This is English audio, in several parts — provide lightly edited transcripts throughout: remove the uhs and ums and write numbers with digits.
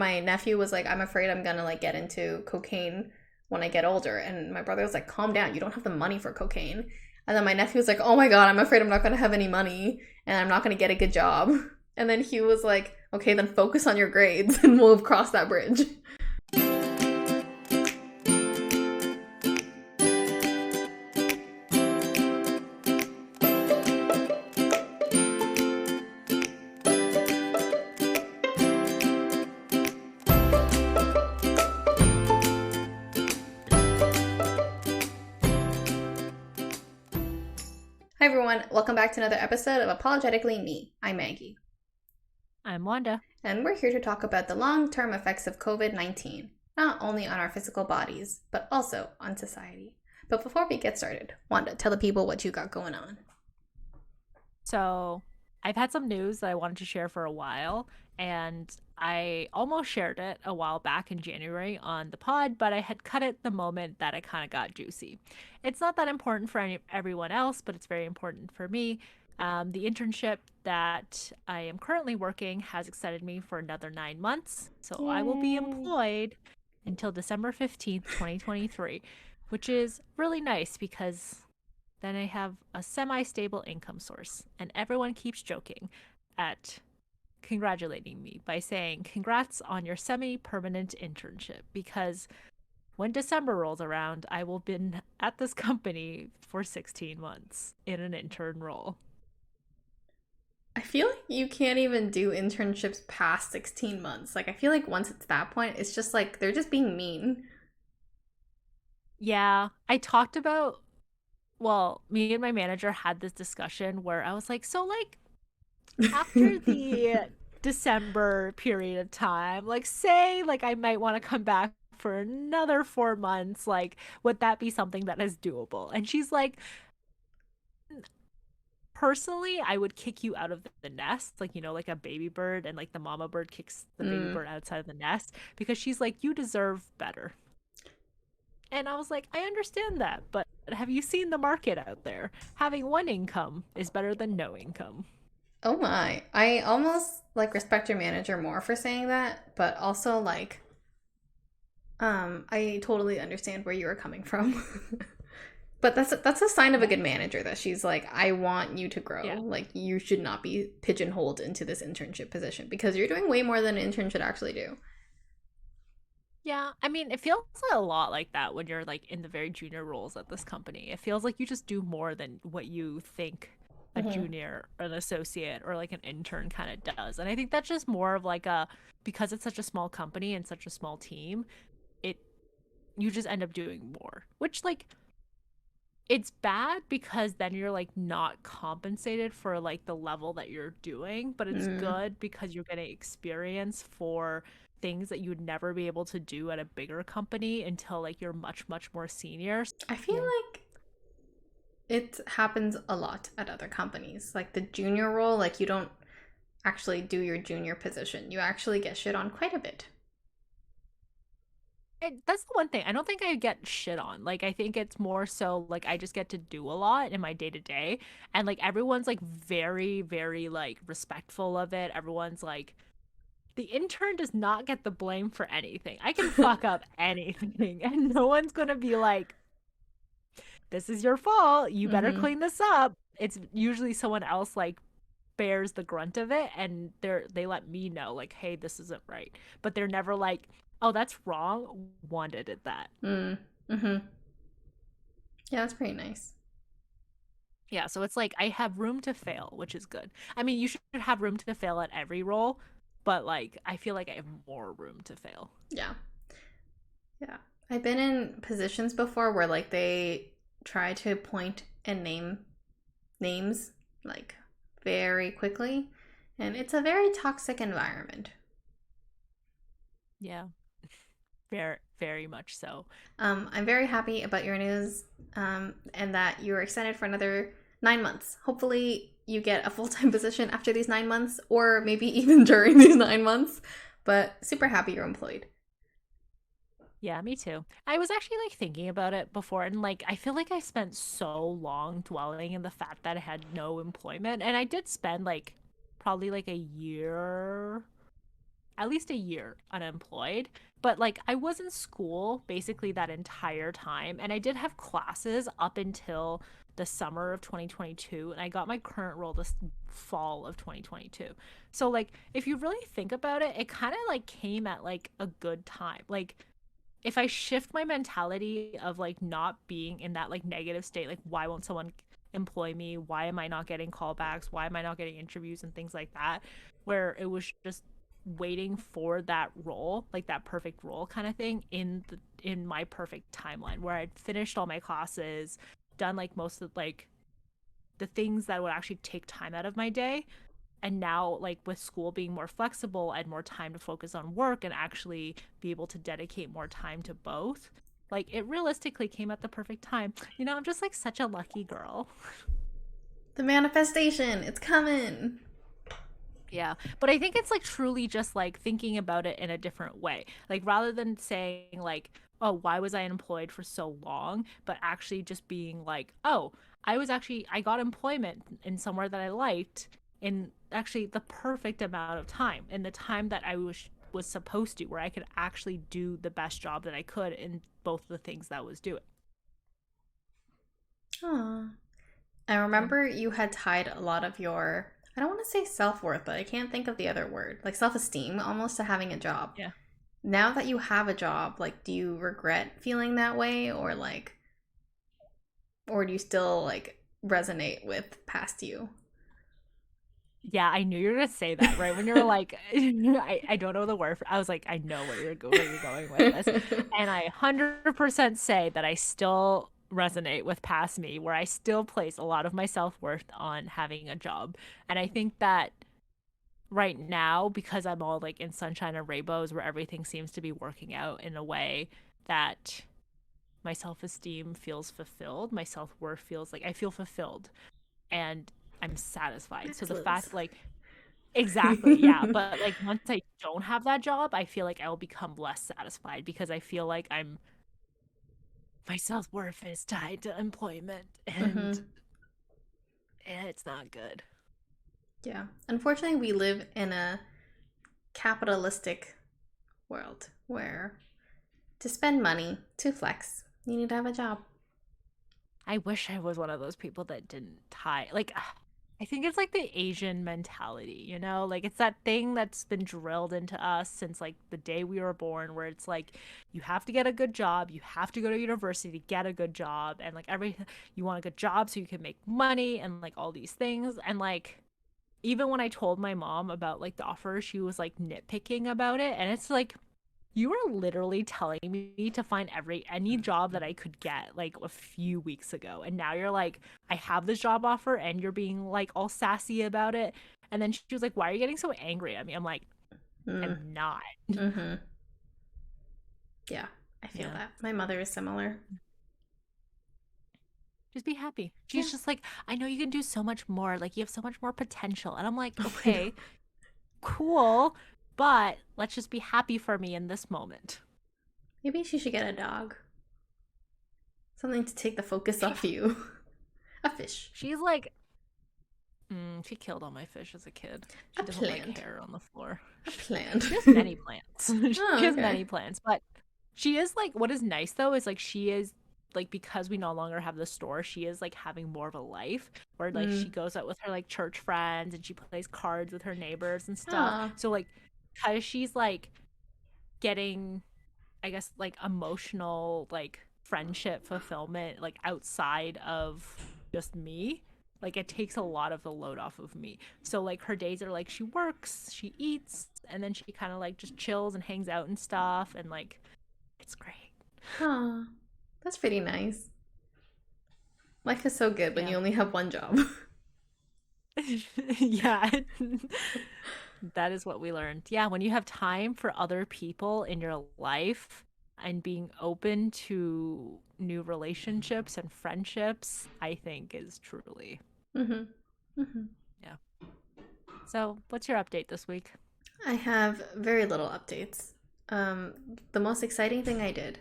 My nephew was like, I'm afraid I'm gonna like get into cocaine when I get older. And my brother was like, calm down, you don't have the money for cocaine. And then my nephew was like, oh my god, I'm afraid I'm not gonna have any money and I'm not gonna get a good job. And then he was like, okay, then focus on your grades and we'll cross that bridge. Hi everyone, welcome back to another episode of Apologetically Me. I'm Maggie. I'm Wanda. And we're here to talk about the long term effects of COVID 19, not only on our physical bodies, but also on society. But before we get started, Wanda, tell the people what you got going on. So, I've had some news that I wanted to share for a while, and I almost shared it a while back in January on the pod, but I had cut it the moment that it kind of got juicy. It's not that important for everyone else, but it's very important for me. The internship that I am currently working has extended me for another 9 months, so I will be Yay! employed until December 15th, 2023, which is really nice because then I have a semi stable income source. And everyone keeps joking at congratulating me by saying, congrats on your semi permanent internship. Because when December rolls around, I will have been at this company for 16 months in an intern role. I feel like you can't even do internships past 16 months. Like, I feel like once it's that point, it's just like they're just being mean. Yeah, I talked about, well, me and my manager had this discussion where I was like, so, like, after the December period of time, like say like I might want to come back for another 4 months, like would that be something that is doable? And she's like, personally, I would kick you out of the nest, like like a baby bird and like the mama bird kicks the baby Mm. bird outside of the nest because she's like, you deserve better. And I was like, I understand that, but have you seen the market out there? Having one income is better than no income. Oh my. I almost like respect your manager more for saying that, but also like I totally understand where you were coming from. But that's a sign of a Yeah. good manager that she's like, I want you to grow. Yeah. Like you should not be pigeonholed into this internship position because you're doing way more than an intern should actually do. Yeah, I mean, it feels a lot like that when you're like in the very junior roles at this company. It feels like you just do more than what you think a Hmm. junior or an associate or like an intern kind of does. And I think that's just more of like a, because it's such a small company and such a small team, it you just end up doing more, which like it's bad because then you're like not compensated for like the level that you're doing, but it's Mm. good because you're getting experience for things that you would never be able to do at a bigger company until like you're much, much more senior. I feel like it happens a lot at other companies. Like the junior role, like you don't actually do your junior position. You actually get shit on quite a bit. That's the one thing. I don't think I get shit on. Like, I think it's more so like I just get to do a lot in my day to day. And like everyone's like very, very like respectful of it. Everyone's like, the intern does not get the blame for anything. I can fuck up anything, and no one's gonna be like, this is your fault. You better Hmm. clean this up. It's usually someone else like bears the grunt of it and they let me know like, hey, this isn't right. But they're never like, oh, that's wrong. Wanda did that. Mm. Hmm. Yeah, that's pretty nice. Yeah, so it's like I have room to fail, which is good. I mean, you should have room to fail at every role, but like I feel like I have more room to fail. Yeah. Yeah. I've been in positions before where like they try to point and name names like very quickly, and it's a very toxic environment. Yeah, very, very much so. I'm very happy about your news, and that you're extended for another 9 months. Hopefully, you get a full time position after these 9 months, or maybe even during these 9 months. But super happy you're employed. Yeah, me too. I was actually like thinking about it before, and like I feel like I spent so long dwelling in the fact that I had no employment, and I did spend like probably like a year at least a year unemployed. But like I was in school basically that entire time, and I did have classes up until the summer of 2022, and I got my current role this fall of 2022. So like if you really think about it, it kind of like came at like a good time. Like if I shift my mentality of like not being in that like negative state, like why won't someone employ me? Why am I not getting callbacks? Why am I not getting interviews and things like that? Where it was just waiting for that role, like that perfect role kind of thing in my perfect timeline where I'd finished all my classes, done like most of like the things that would actually take time out of my day, and now like with school being more flexible, I had more time to focus on work and actually be able to dedicate more time to both. Like it realistically came at the perfect time. I'm just like such a lucky girl. The manifestation, it's coming. Yeah, but I think it's like truly just like thinking about it in a different way, like rather than saying like, oh, why was I unemployed for so long, but actually just being like, oh, I got employment in somewhere that I liked in actually the perfect amount of time, in the time that I was supposed to, where I could actually do the best job that I could in both the things that I was doing. Aw. I remember you had tied a lot of your, I don't want to say self worth, but I can't think of the other word, like self esteem almost to having a job. Yeah. Now that you have a job, like, do you regret feeling that way, or like, or do you still like resonate with past you? Yeah, I knew you were gonna say that, right? When you were like, I don't know the word I was like, I know where you're going with this. And I 100% say that I still resonate with past me, where I still place a lot of my self-worth on having a job. And I think that right now, because I'm all like in sunshine and rainbows, where everything seems to be working out in a way that my self-esteem feels fulfilled, my self-worth feels like I feel fulfilled and I'm satisfied. So the Excellent. fact like exactly, yeah. But like once I don't have that job, I feel like I will become less satisfied because I feel like my self worth is tied to employment Mm-hmm. and it's not good. Yeah. Unfortunately, we live in a capitalistic world where to spend money, to flex, you need to have a job. I wish I was one of those people that didn't tie like I think it's like the Asian mentality, Like it's that thing that's been drilled into us since like the day we were born where it's like you have to get a good job, you have to go to university to get a good job and like everything you want a good job so you can make money and like all these things and like even when I told my mom about like the offer, she was like nitpicking about it and it's like you were literally telling me to find any job that I could get like a few weeks ago. And now you're like, I have this job offer and you're being like all sassy about it. And then she was like, why are you getting so angry at me? I'm like, Mm. I'm not. Mm-hmm. Yeah, I feel Yeah. that. My mother is similar. Just be happy. Yeah, She's just like, I know you can do so much more. Like you have so much more potential. And I'm like, oh, I know. okay, cool. But let's just be happy for me in this moment. Maybe she should get a dog. Something to take the focus She off you. A fish. she's like she killed all my fish as a kid. A She doesn't like plant. hair on the floor. A plant. She has many plants. Oh, She has okay. many plants, but she is like what is nice though is like she is like because we no longer have the store, she is like having more of a life where like she Mm. goes out with her like church friends and she plays cards with her neighbors and stuff. Ah. So like because she's like getting I guess like emotional like friendship fulfillment like outside of just me. Like it takes a lot of the load off of me. So like her days are like she works, she eats, and then she kind of like just chills and hangs out and stuff and like it's great. Ah. That's pretty nice. Life is so good when Yeah. you only have one job. Yeah. That is what we learned. Yeah, when you have time for other people in your life and being open to new relationships and friendships, I think is truly. Mm-hmm. Mm-hmm. Yeah. So, what's your update this week? I have very little updates. Um, the most exciting thing I did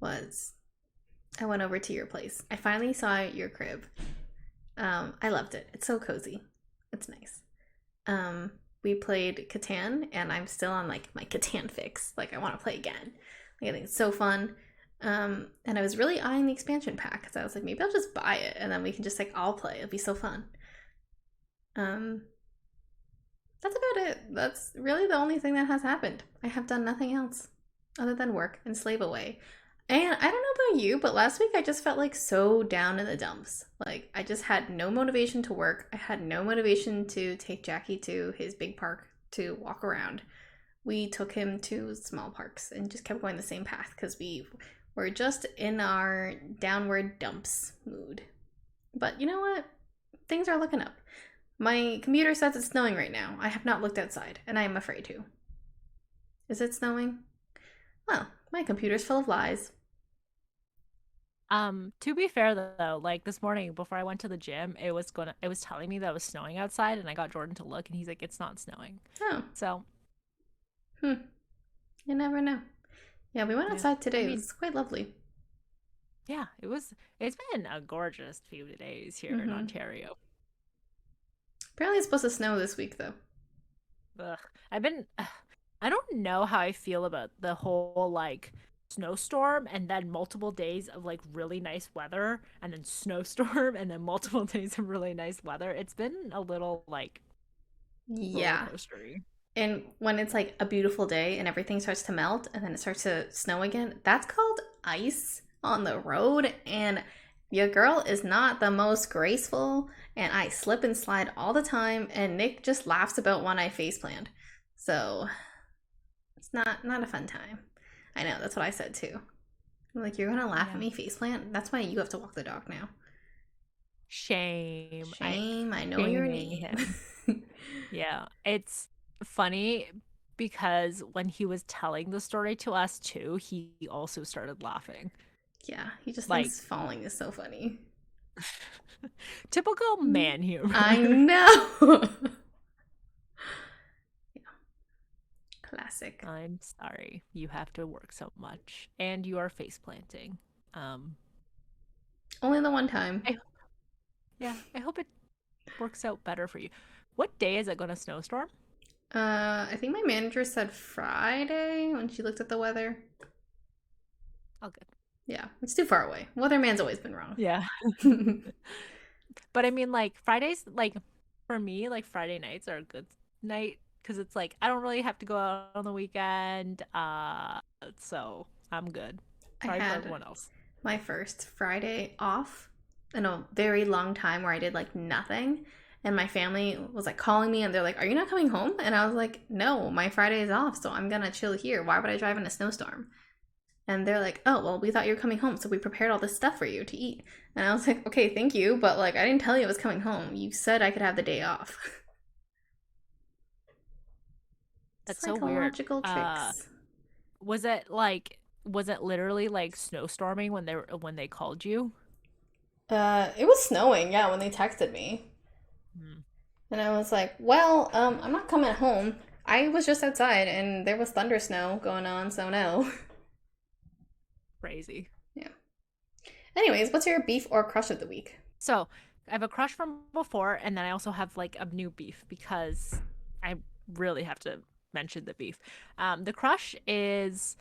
was I went over to your place. I finally saw your crib. I loved it. It's so cozy. It's nice. Um, we played Catan, and I'm still on like my Catan fix. Like I want to play again. Like I think it's so fun. And I was really eyeing the expansion pack because I was like, maybe I'll just buy it and then we can just like all play. It'll be so fun. Um, that's about it. That's really the only thing that has happened. I have done nothing else other than work and slave away. And I don't know about you, but last week I just felt like so down in the dumps. Like I just had no motivation to work. I had no motivation to take Jackie to his big park to walk around. We took him to small parks and just kept going the same path because we were just in our downward dumps mood. But you know what? Things are looking up. My computer says it's snowing right now. I have not looked outside, and I am afraid to. Is it snowing? Well, my computer's full of lies. To be fair though, like this morning before I went to the gym, it was telling me that it was snowing outside and I got Jordan to look and he's like, it's not snowing. Oh, So hmm. You never know. Yeah, we went yeah. outside I today. It mean, was quite lovely. yeah, it's been a gorgeous few days here in Mm-hmm. Ontario. Apparently, it's supposed to snow this week, though. Ugh. I've been I don't know how I feel about the whole like snowstorm and then multiple days of like really nice weather and then snowstorm and then multiple days of really nice weather. It's been a little like roller Yeah. coastery. And when it's like a beautiful day and everything starts to melt and then it starts to snow again, that's called ice on the road. And your girl is not the most graceful. And I slip and slide all the time. And Nick just laughs about when I face plant. So it's not a fun time. I know, that's what I said too. I'm like, you're gonna laugh at Yeah. me face plant? That's why you have to walk the dog now. Shame. Shame, I know your Shaming name. him. Yeah. It's funny because when he was telling the story to us too, he also started laughing. Yeah, he just Like thinks falling is so funny. typical man I humor. know. Classic. I'm sorry you have to work so much and you are face planting. Um, Only the one time. I yeah, I hope it works out better for you. What day is it going to snowstorm? I think my manager said Friday when she looked at the weather. Oh, good. Yeah, it's too far away. Weatherman's always been wrong. Yeah. But I mean, like Fridays, like for me, like Friday nights are a good night because it's like I don't really have to go out on the weekend. So I'm good. I Sorry for had everyone else. my first Friday off in a very long time where I did like nothing. And my family was like calling me and they're like, "Are you not coming home?" And I was like, "No, my Friday is off, so I'm gonna chill here. Why would I drive in a snowstorm?" And they're like, "Oh, well, we thought you were coming home, so we prepared all this stuff for you to eat." And I was like, "Okay, thank you, but like I didn't tell you I was coming home. You said I could have the day off." That's so weird. Psychological tricks. Was it literally like snowstorming when they called you? It was snowing, yeah, when they texted me. Hmm, And I was like, well, I'm not coming home. I was just outside and there was thunder snow going on, so no. crazy. Yeah. Anyways, what's your beef or crush of the week? So I have a crush from before, and then I also have like a new beef because I really have to mention the beef. The crush is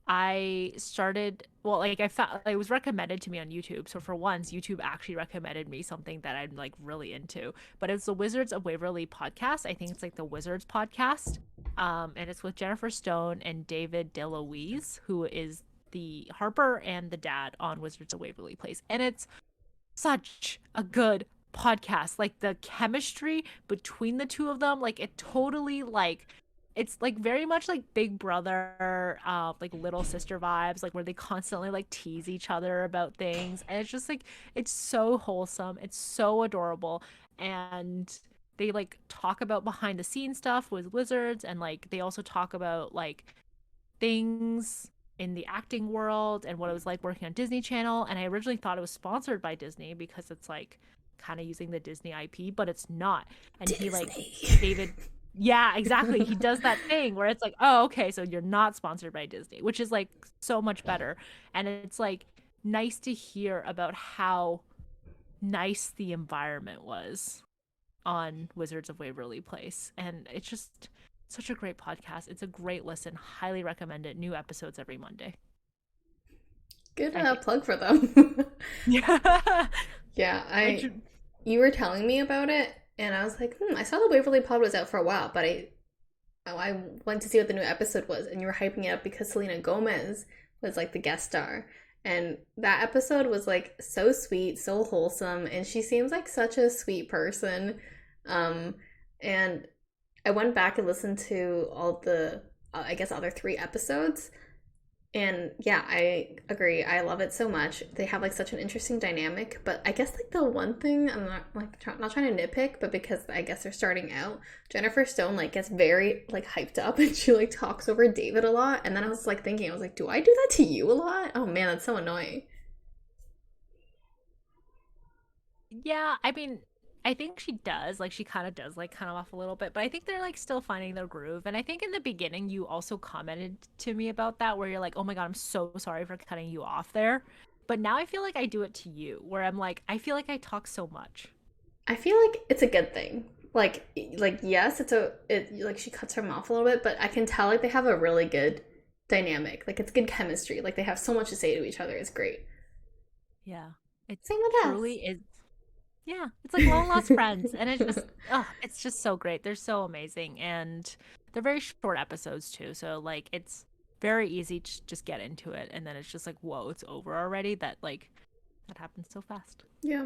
I started well, like I found like, it was recommended to me on YouTube. So for once, YouTube actually recommended me something that I'm like really into. But it's the Wizards of Waverly podcast. I think it's like the Wizards podcast. And it's with Jennifer Stone and David DeLuise, who is the Harper and the dad on Wizards of Waverly Place. And it's such a good podcast. Like the chemistry between the two of them, like it totally like it's like very much like Big Brother, like little sister vibes, like where they constantly like tease each other about things. And it's just like it's so wholesome, it's so adorable. And they like talk about behind the scenes stuff with wizards and like they also talk about like things in the acting world and what it was like working on Disney Channel. And I originally thought it was sponsored by Disney because it's like kind of using the Disney IP, but it's not. And he like Disney. David, yeah, exactly. He does that thing where it's like, oh, okay, so you're not sponsored by Disney, which is like so much better. And it's like nice to hear about how nice the environment was on Wizards of Waverly Place. And it's just such a great podcast. It's a great listen. Highly recommend it. New episodes every Monday, Good I think. plug for them. Yeah. Yeah, I I should. you were telling me about it, and I was like, I saw the Waverly Pod was out for a while, but I went to see what the new episode was, and you were hyping it up because Selena Gomez was like the guest star. And that episode was like so sweet, so wholesome, and she seems like such a sweet person. Um, and I went back and listened to all the, I guess, other three episodes, and yeah, I agree. I love it so much. They have like such an interesting dynamic. But I guess like the one thing I'm not like not trying to nitpick, but because I guess they're starting out, Jennifer Stone like gets very like hyped up and she like talks over David a lot. And then I was like thinking, I was like, do I do that to you a lot? Oh man, that's so annoying. Yeah, I mean, I think she does. Like, she kind of does, like, kind of off a little bit, but I think they're, like, still finding their groove. And I think in the beginning, you also commented to me about that, where you're like, oh my God, I'm so sorry for cutting you off there. But now I feel like I do it to you, where I'm like, I feel like I talk so much. I feel like it's a good thing. Like yes, it like she cuts her off a little bit, but I can tell like they have a really good dynamic. Like it's good chemistry. Like they have so much to say to each other. It's great. Yeah. It Same with truly us. is. Yeah. It's like long lost friends. And it just, oh, it's just so great. They're so amazing. And they're very short episodes, too. So, like, it's very easy to just get into it. And then it's just like, whoa, it's over already. That happens so fast. Yeah.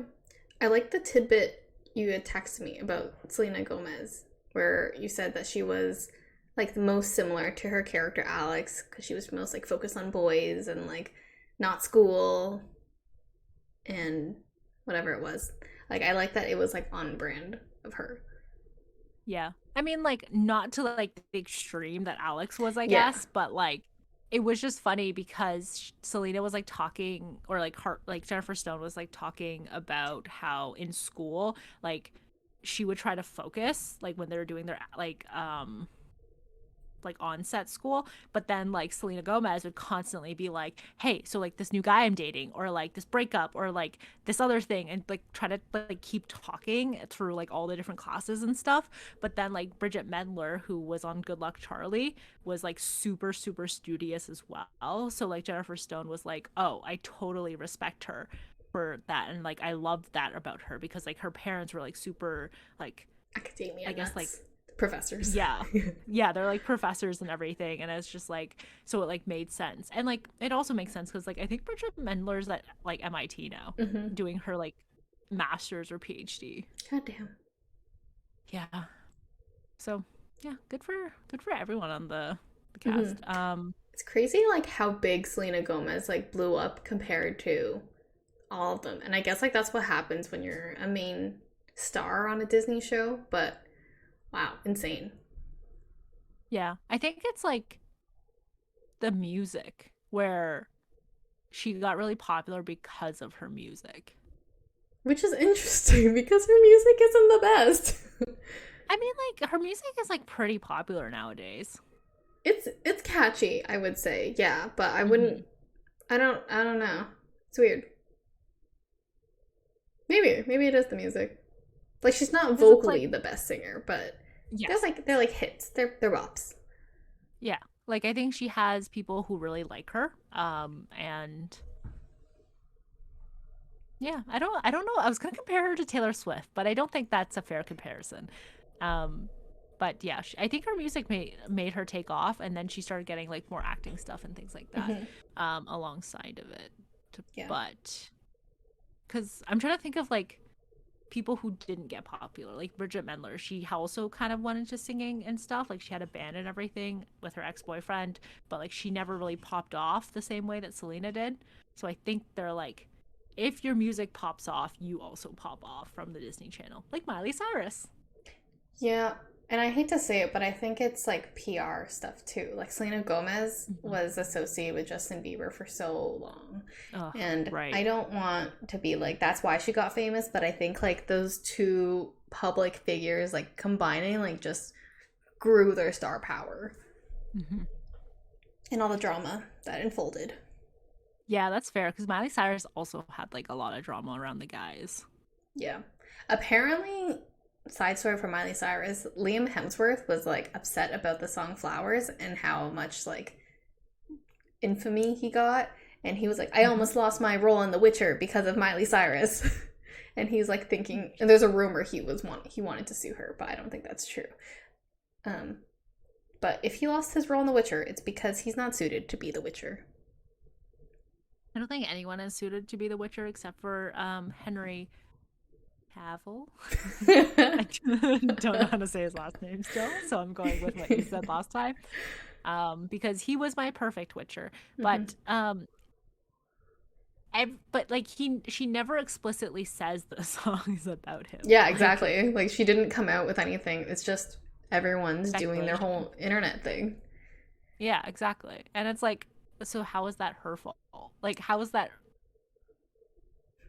I like the tidbit you had texted me about Selena Gomez, where you said that she was like the most similar to her character Alex because she was most like focused on boys and like not school and whatever it was. Like I like that it was like on brand of her. Yeah. I mean, like, not to like the extreme that Alex was, I Yeah. guess, but like, it was just funny because Selena was like talking, or like her, like Jennifer Stone was like talking about how in school, like, she would try to focus, like, when they were doing their, like on set school, but then like Selena Gomez would constantly be like, hey, so like this new guy I'm dating, or like this breakup, or like this other thing, and like try to like keep talking through like all the different classes and stuff. But then like Bridget Mendler, who was on Good Luck Charlie, was like super super studious as well. So like Jennifer Stone was like, oh, I totally respect her for that. And like I loved that about her because like her parents were like super, like, Academia I guess, like, nuts. Professors. yeah, yeah, they're like professors and everything, and it's just like, so it like made sense. And like it also makes sense because like I think Bridget Mendler's at like MIT now, Mm-hmm. doing her like master's or PhD. God damn. Yeah, so yeah, good for everyone on the Mm-hmm. cast. It's crazy like how big Selena Gomez like blew up compared to all of them. And I guess like that's what happens when you're a main star on a Disney show, but wow, insane. Yeah, I think it's like the music where she got really popular because of her music. Which is interesting because her music isn't the best. I mean, like, her music is like pretty popular nowadays. It's catchy, I would say. Yeah, but I Hmm. wouldn't I don't know. It's weird. Maybe it is the music. Like she's not Because it's like, vocally the best singer, but yes. they're like hits. They're bops. Yeah. Like, I think she has people who really like her. And yeah, I don't know. I was gonna compare her to Taylor Swift, but I don't think that's a fair comparison. Um, but yeah, I think her music made her take off, and then she started getting like more acting stuff and things like that, Hmm. alongside of it. Yeah. But because I'm trying to think of like people who didn't get popular, like Bridget Mendler. She also kind of went into singing and stuff. Like, she had a band and everything with her ex-boyfriend, but like she never really popped off the same way that Selena did. So I think they're like, if your music pops off, you also pop off from the Disney Channel, like Miley Cyrus. Yeah, and I hate to say it, but I think it's like PR stuff too. Like Selena Gomez Hmm. was associated with Justin Bieber for so long. Oh, And I right. don't want to be like that's why she got famous, but I think like those two public figures like combining like just grew their star power Hmm. and all the drama that unfolded. Yeah, that's fair because Miley Cyrus also had like a lot of drama around the guys. Yeah. Apparently side story for Miley Cyrus, Liam Hemsworth was like upset about the song Flowers and how much like infamy he got. And he was like, I Hmm. almost lost my role in The Witcher because of Miley Cyrus. And he's like thinking, and there's a rumor he wanted to sue her, but I don't think that's true. Um, but if he lost his role in The Witcher, it's because he's not suited to be The Witcher. I don't think anyone is suited to be the Witcher except for Henry Cavill. I don't know how to say his last name still, so I'm going with what you said last time. Because he was my perfect Witcher, Hmm. but but like she never explicitly says the song is about him. Yeah, Like exactly. Like she didn't come out with anything. It's just everyone's doing their speculation. whole internet thing. Yeah, exactly. And it's like, so how is that her fault? Like, how is that?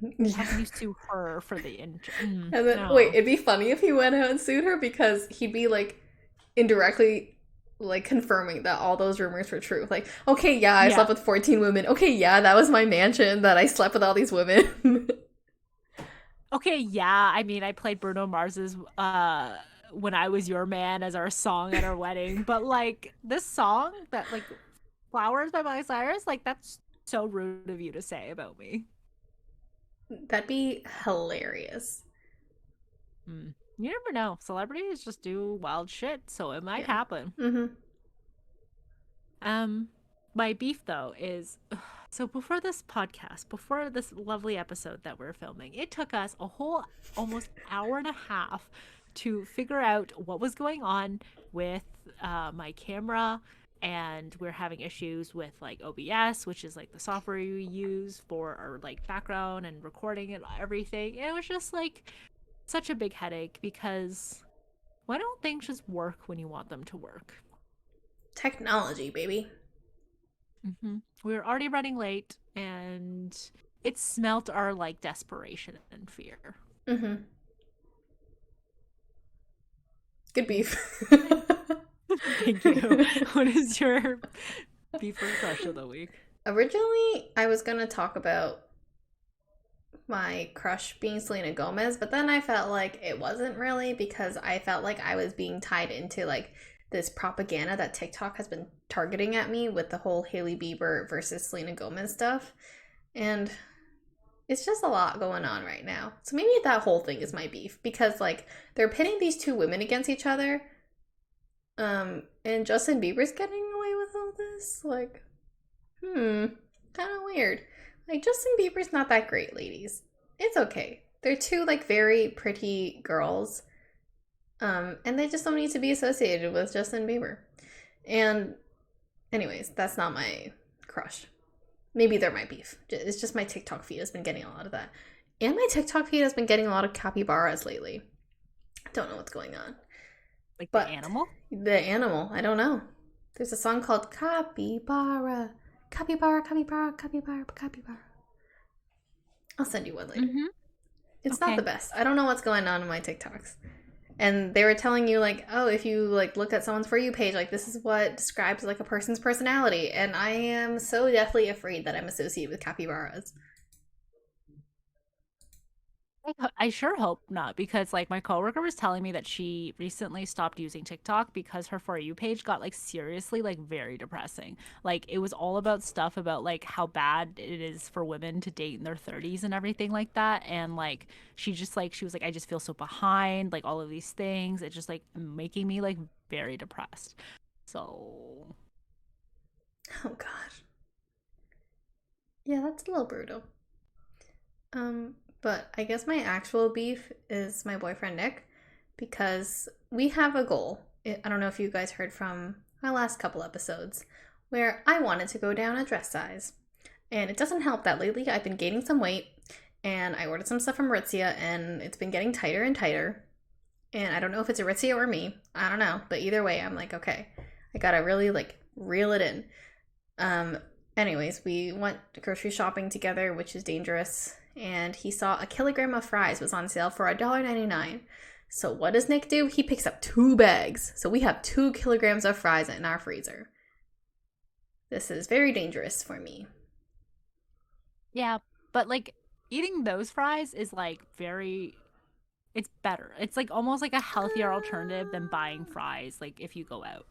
How Yeah. can you sue her for the injury? And then wait, No. it'd be funny if he went out and sued her because he'd be like indirectly like confirming that all those rumors were true. Like, okay, yeah, I Yeah. slept with 14 women. Okay, yeah, that was my mansion that I slept with all these women. Okay, yeah. I mean, I played Bruno Mars's When I Was Your Man as our song at our wedding, but like this song that like Flowers by Miley Cyrus, like that's so rude of you to say about me. That'd be hilarious. Hmm. You never know. Celebrities just do wild shit, so it might Yeah. happen. Mm-hmm. Um, my beef though is so before this podcast, before this lovely episode that we're filming, it took us a whole almost hour and a half to figure out what was going on with my camera. And we're having issues with like OBS, which is like the software we use for our like background and recording and everything. And it was just like such a big headache because why don't things just work when you want them to work? Technology, baby. We were already running late, and it smelt our like desperation and fear. Mm-hmm. Good beef. Thank you. What is your beef or crush of the week? Originally, I was gonna talk about my crush being Selena Gomez, but then I felt like it wasn't really because I felt like I was being tied into like this propaganda that TikTok has been targeting at me with the whole Hailey Bieber versus Selena Gomez stuff. And it's just a lot going on right now. So maybe that whole thing is my beef because like they're pitting these two women against each other. And Justin Bieber's getting away with all this. Like, kind of weird. Like Justin Bieber's not that great, ladies. It's okay. They're two like very pretty girls, and they just don't need to be associated with Justin Bieber. And anyways, that's not my crush. Maybe they're my beef. It's just my TikTok feed has been getting a lot of that, and my TikTok feed has been getting a lot of capybaras lately. I don't know what's going on, Like the but animal? the animal, I don't know. There's a song called Capybara. Capybara, capybara, capybara, capybara. I'll send you one later. Mm-hmm. It's not the Okay. best. I don't know what's going on in my TikToks. And they were telling you like, oh, if you like look at someone's For You page, like this is what describes like a person's personality. And I am so deathly afraid that I'm associated with capybaras. I sure hope not because like my coworker was telling me that she recently stopped using TikTok because her For You page got like seriously like very depressing. Like it was all about stuff about like how bad it is for women to date in their 30s and everything like that. And like she was like I just feel so behind, like all of these things. It's just like making me like very depressed. So, Oh gosh. Yeah, that's a little brutal. But I guess my actual beef is my boyfriend Nick because we have a goal. I don't know if you guys heard from my last couple episodes where I wanted to go down a dress size. And it doesn't help that lately I've been gaining some weight and I ordered some stuff from Aritzia and it's been getting tighter and tighter. And I don't know if it's Aritzia or me. I don't know. But either way, I'm like, okay, I gotta really like reel it in. Um, anyways, we went grocery shopping together, which is dangerous. And he saw a kilogram of fries was on sale for $1.99. So what does Nick do? He picks up 2 bags. So we have 2 kilograms of fries in our freezer. This is very dangerous for me. yeah, but like eating those fries is like very It's better. It's like almost like a healthier alternative than buying fries, like if you go out.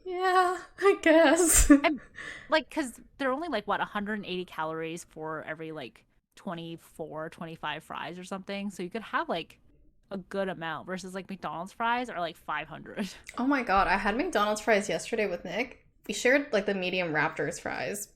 Yeah, I guess. And like, because they're only like what 180 calories for every like 24, 25 fries or something. So you could have like a good amount versus like McDonald's fries are like 500. Oh my god, I had McDonald's fries yesterday with Nick. We shared like the medium Raptors fries.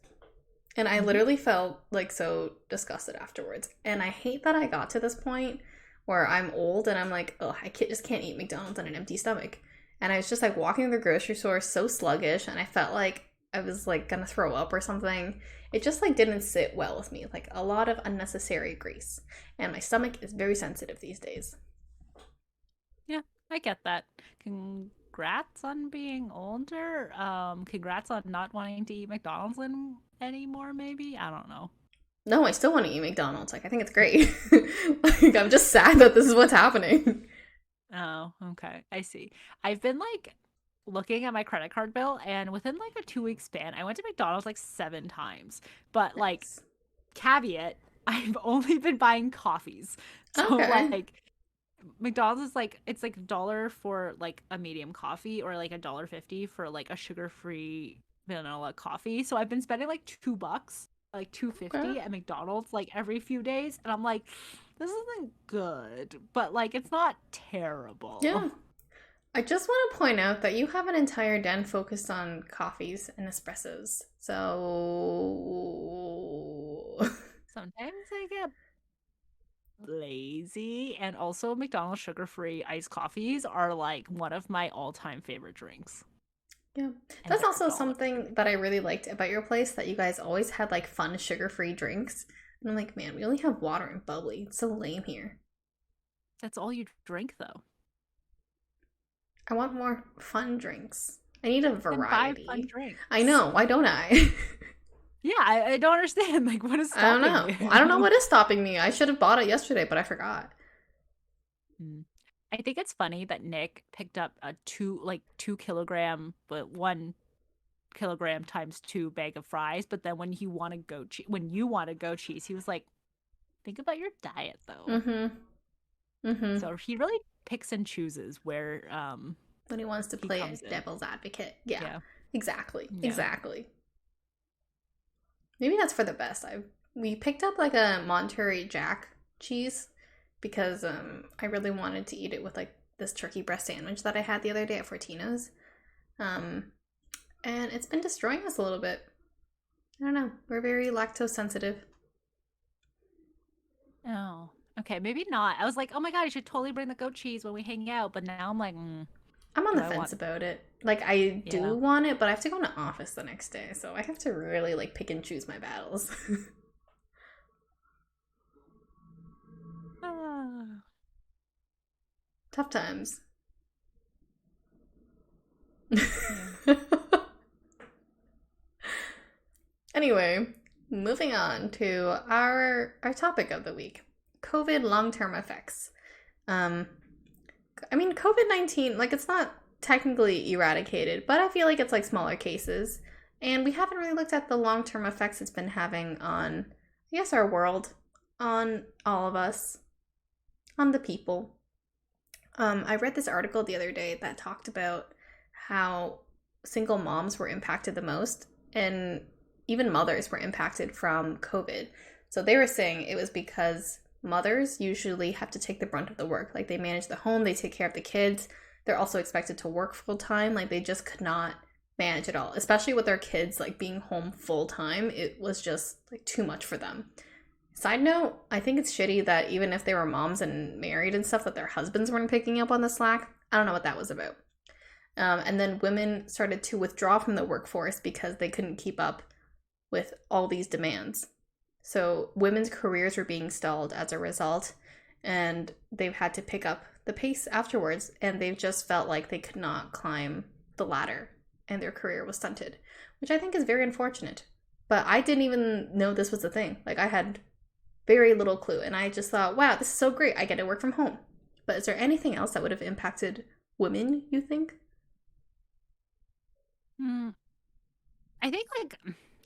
And I Hmm. literally felt like so disgusted afterwards. And I hate that I got to this point where I'm old and I'm like, oh, just can't eat McDonald's on an empty stomach. And I was just like walking the grocery store so sluggish, and I felt like I was like gonna throw up or something. It just like didn't sit well with me, like a lot of unnecessary grease. And my stomach is very sensitive these days. Yeah, I get that. Congrats on being older. Congrats on not wanting to eat McDonald's anymore, maybe? I don't know. No, I still want to eat McDonald's. Like I think it's great. Like I'm just sad that this is what's happening. Oh, okay. I see. I've been like looking at my credit card bill, and within like a 2 week span, I went to McDonald's like 7 times. But like, Nice. caveat, I've only been buying coffees. So Okay. like McDonald's is like it's like a dollar for like a medium coffee or like $1.50 for like a sugar-free vanilla coffee. So I've been spending like $2, like Okay. 2.50 at McDonald's like every few days, and I'm like, this isn't good, but like it's not terrible. Yeah. I just want to point out that you have an entire den focused on coffees and espressos. So, Sometimes I get lazy, and also McDonald's sugar-free iced coffees are like one of my all-time favorite drinks, yeah. and That's they're a also dollar. something that I really liked about your place, that you guys always had like fun sugar-free drinks. And I'm like, man, we only have water and bubbly. It's so lame here. That's all you drink though. I want more fun drinks. I need a Then buy fun variety. I drinks. know, why don't I? Yeah, I don't understand. Like, what is I don't stopping know. I don't know you? what is stopping me. I should have bought it yesterday, but I forgot. Mm. I think it's funny that Nick picked up a 2 kilogram, but 1 kilogram times two bag of fries. But then when you want to go cheese, he was like, think about your diet though. Mm-hmm. Mm-hmm. So he really picks and chooses where When he wants to he play comes in. devil's advocate. Yeah, Yeah, exactly. yeah. Exactly. Maybe that's for the best. We picked up like a Monterey Jack cheese because I really wanted to eat it with like this turkey breast sandwich that I had the other day at Fortino's. Um and it's been destroying us a little bit. I don't know. We're very lactose sensitive. Oh, okay. Maybe not. I was like, oh my God, I should totally bring the goat cheese when we hang out. But now I'm like, I'm on do the I fence want? about it. Like I do Yeah. want it, but I have to go into office the next day, so I have to really like pick and choose my battles. Ah. Tough times. Yeah. Anyway, moving on to our topic of the week: COVID long-term effects. Um, I mean, COVID-19, like it's not technically eradicated, but I feel like it's like smaller cases, and we haven't really looked at the long-term effects it's been having on, I guess, our world, on all of us, on the people. I read this article the other day that talked about how single moms were impacted the most, and even mothers were impacted from COVID. So they were saying it was because mothers usually have to take the brunt of the work. Like they manage the home, they take care of the kids. They're also expected to work full time. Like they just could not manage it all, especially with their kids like being home full time. It was just like too much for them. Side note, I think it's shitty that even if they were moms and married and stuff, that their husbands weren't picking up on the slack. I don't know what that was about. And then women started to withdraw from the workforce because they couldn't keep up with all these demands. So women's careers were being stalled as a result, and they've had to pick up the pace afterwards, and they've just felt like they could not climb the ladder, and their career was stunted, which I think is very unfortunate. But I didn't even know this was a thing. Like I had very little clue. And I just thought, wow, this is so great. I get to work from home. But is there anything else that would have impacted women, you think? Mm, I think like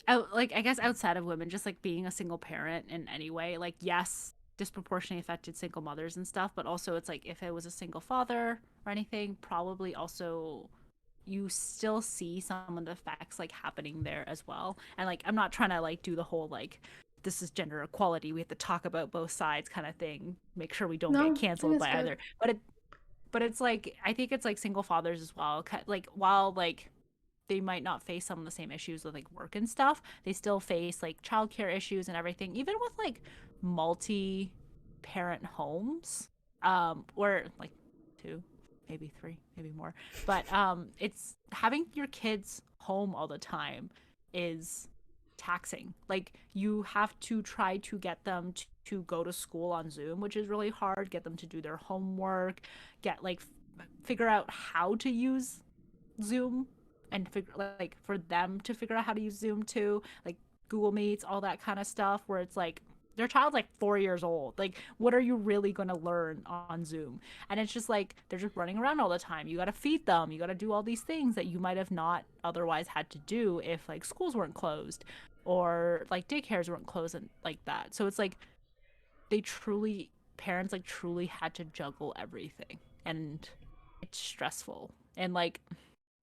out like I guess outside of women, just like being a single parent in any way, like yes. disproportionately affected single mothers and stuff, but also it's like if it was a single father or anything, probably also you still see some of the effects like happening there as well. And like I'm not trying to like do the whole like this is gender equality, we have to talk about both sides kind of thing, make sure we don't get No, I think canceled it's by good. either. But it's like I think it's like single fathers as well. Like while like they might not face some of the same issues with like work and stuff, they still face like childcare issues and everything, even with like multi parent homes, or like two, maybe three, maybe more. But it's having your kids home all the time is taxing. Like you have to try to get them to go to school on Zoom, which is really hard, get them to do their homework, get like figure out how to use Zoom, and figure like for them to figure out how to use Zoom too, like Google Meets, all that kind of stuff. Where it's like their child's like 4 years old. Like, what are you really going to learn on Zoom? And it's just like they're just running around all the time. You got to feed them. You got to do all these things that you might have not otherwise had to do if like schools weren't closed or like daycares weren't closed and like that. So it's like they truly parents like truly had to juggle everything, and it's stressful. And like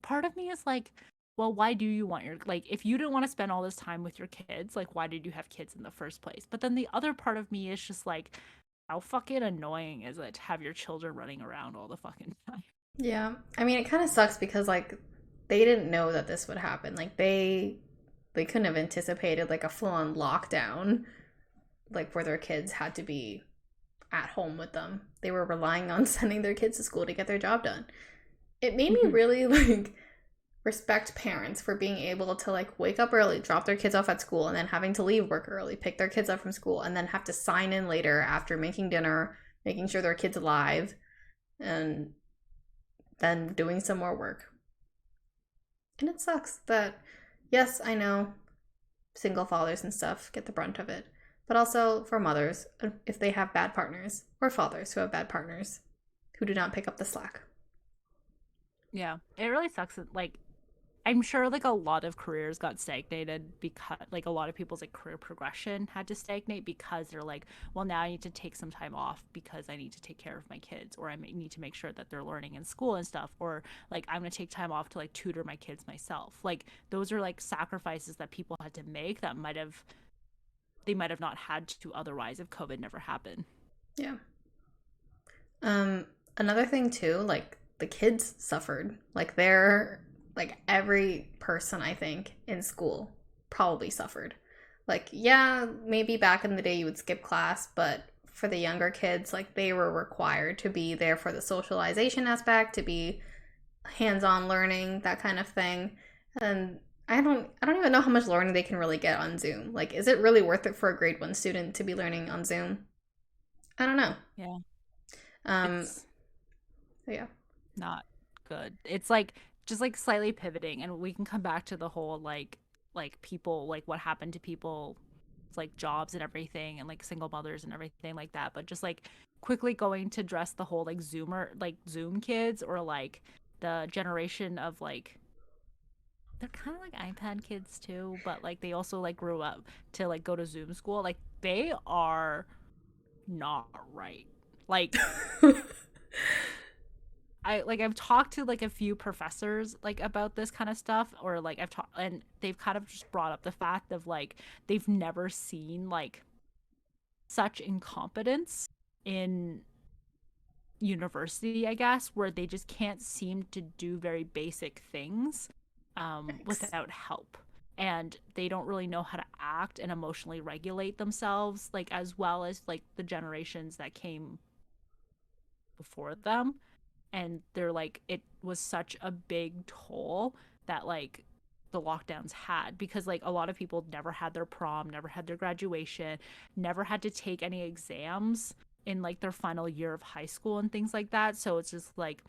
part of me is like, well, why do you want your like if you didn't want to spend all this time with your kids, like why did you have kids in the first place? But then the other part of me is just like, how fucking annoying is it to have your children running around all the fucking time? Yeah. I mean, it kind of sucks because like they didn't know that this would happen. Like they couldn't have anticipated like a full-on lockdown like where their kids had to be at home with them. They were relying on sending their kids to school to get their job done. It made me Mm-hmm. really like respect parents for being able to like wake up early, drop their kids off at school, and then having to leave work early, pick their kids up from school, and then have to sign in later after making dinner, making sure their kids alive, and then doing some more work. And it sucks that, yes, I know single fathers and stuff get the brunt of it, but also for mothers, if they have bad partners, or fathers who have bad partners who do not pick up the slack. Yeah, it really sucks that like I'm sure like a lot of careers got stagnated because like a lot of people's like career progression had to stagnate because they're like, well, now I need to take some time off because I need to take care of my kids, or I need to make sure that they're learning in school and stuff, or like I'm going to take time off to like tutor my kids myself. Like those are like sacrifices that people had to make that they might have not had to otherwise if COVID never happened. Yeah. Um, Another thing too, like the kids suffered. Like they're like every person I think in school probably suffered. Like, yeah, maybe back in the day you would skip class, but for the younger kids, like they were required to be there for the socialization aspect, to be hands-on learning, that kind of thing. And I don't even know how much learning they can really get on Zoom. Like, is it really worth it for a grade 1 student to be learning on Zoom? I don't know. Yeah. Um, It's yeah. not good. It's like just like slightly pivoting, and we can come back to the whole like people like what happened to people like jobs and everything, and like single mothers and everything like that. But just like quickly going to address the whole like Zoomer like Zoom kids, or like the generation of like they're kind of like iPad kids too, but like they also like grew up to like go to Zoom school. Like they are not right. Like I've talked to like a few professors like about this kind of stuff, or like I've talked and they've kind of just brought up the fact of like they've never seen like such incompetence in university, I guess, where they just can't seem to do very basic things Thanks. without help. And they don't really know how to act and emotionally regulate themselves, like as well as like the generations that came before them. And they're like it was such a big toll that like the lockdowns had, because like a lot of people never had their prom, never had their graduation, never had to take any exams in like their final year of high school and things like that. So it's just like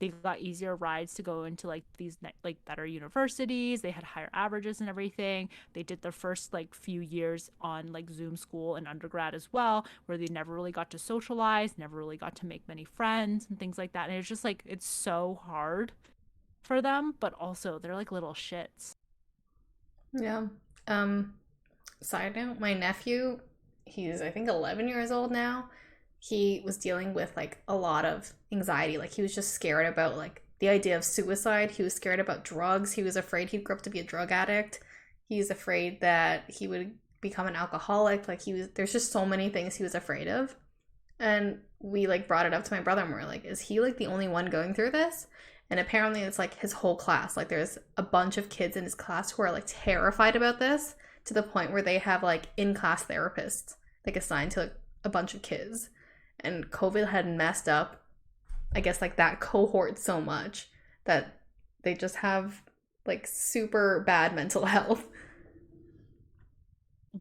they got easier rides to go into like these like better universities. They had higher averages and everything. They did their first like few years on like Zoom school and undergrad as well, where they never really got to socialize, never really got to make many friends and things like that. And it's just like it's so hard for them, but also they're like little shits. Yeah. Um, Side note, my nephew, he's I think 11 years old now. He was dealing with like a lot of anxiety. Like he was just scared about like the idea of suicide. He was scared about drugs. He was afraid he'd grow up to be a drug addict. He's afraid that he would become an alcoholic. Like he was there's just so many things he was afraid of. And we like brought it up to my brother and we're like, is he like the only one going through this? And apparently it's like his whole class. Like there's a bunch of kids in his class who are like terrified about this to the point where they have like in-class therapists like assigned to like, a bunch of kids. And COVID had messed up, I guess, like that cohort so much that they just have like super bad mental health.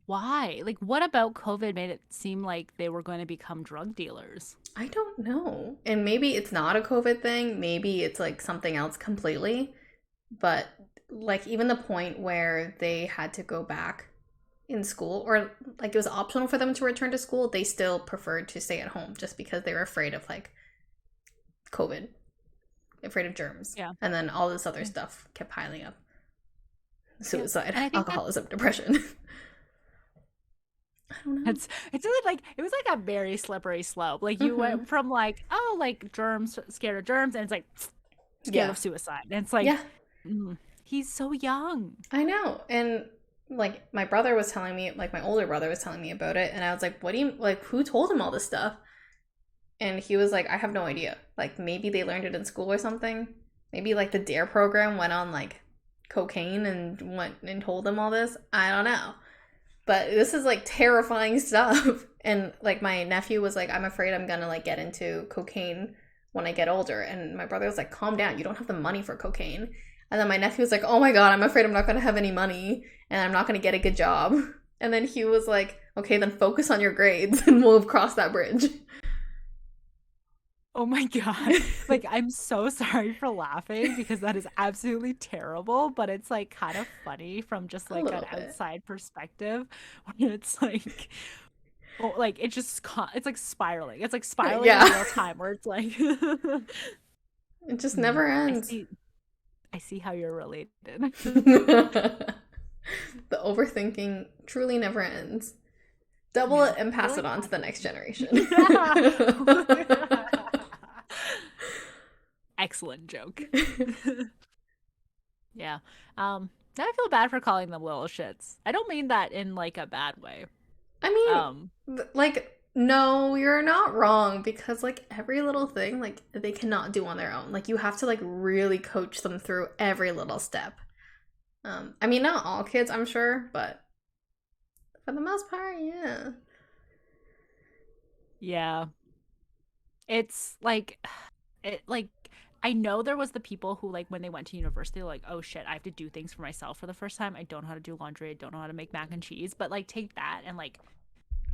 Why? Like, what about COVID made it seem like they were going to become drug dealers? I don't know. And maybe it's not a COVID thing. Maybe it's like something else completely. But like even the point where they had to go back in school or like it was optional for them to return to school, they still preferred to stay at home just because they were afraid of like COVID, afraid of germs. Yeah. And then all this other Yeah. stuff kept piling up. Yeah. Suicide, And I think that alcoholism, depression. I don't know. it's really like it was like a very slippery slope. Like you Mm-hmm. went from like, oh, like germs, scared of germs, and it's like scared Yeah. of suicide. And it's like, Yeah, he's so young. I know. And like my brother was telling me, like my older brother was telling me about it. And I was like, what do you, like, who told him all this stuff? And he was like, I have no idea. Like maybe they learned it in school or something. Maybe like the DARE program went on like cocaine and went and told them all this. I don't know. But this is like terrifying stuff. And like my nephew was like, I'm afraid I'm gonna like get into cocaine when I get older. And my brother was like, calm down. You don't have the money for cocaine. And then my nephew was like, oh my God, I'm afraid I'm not gonna have any money and I'm not gonna get a good job. And then he was like, okay, then focus on your grades and we'll cross that bridge. Oh my God. Like, I'm so sorry for laughing because that is absolutely terrible, but it's like kind of funny from just A like an little bit. outside perspective when it's like, oh, like it just, it's like spiraling. It's like spiraling in Yeah. real time where it's like, It just Mm, never I ends. see, I see how you're related. The overthinking truly never ends. Double Yeah, it and we're pass it like on to the next cousins. generation. Excellent joke. Yeah. Now I feel bad for calling them little shits. I don't mean that in like a bad way. I mean, Um, like, no, you're not wrong because, like, every little thing, like, they cannot do on their own. Like, you have to, like, really coach them through every little step. I mean, not all kids, I'm sure, but for the most part, yeah. yeah. It's like it like I know there was the people who like when they went to university like, "Oh shit, I have to do things for myself for the first time. I don't know how to do laundry. I don't know how to make mac and cheese." But like take that and like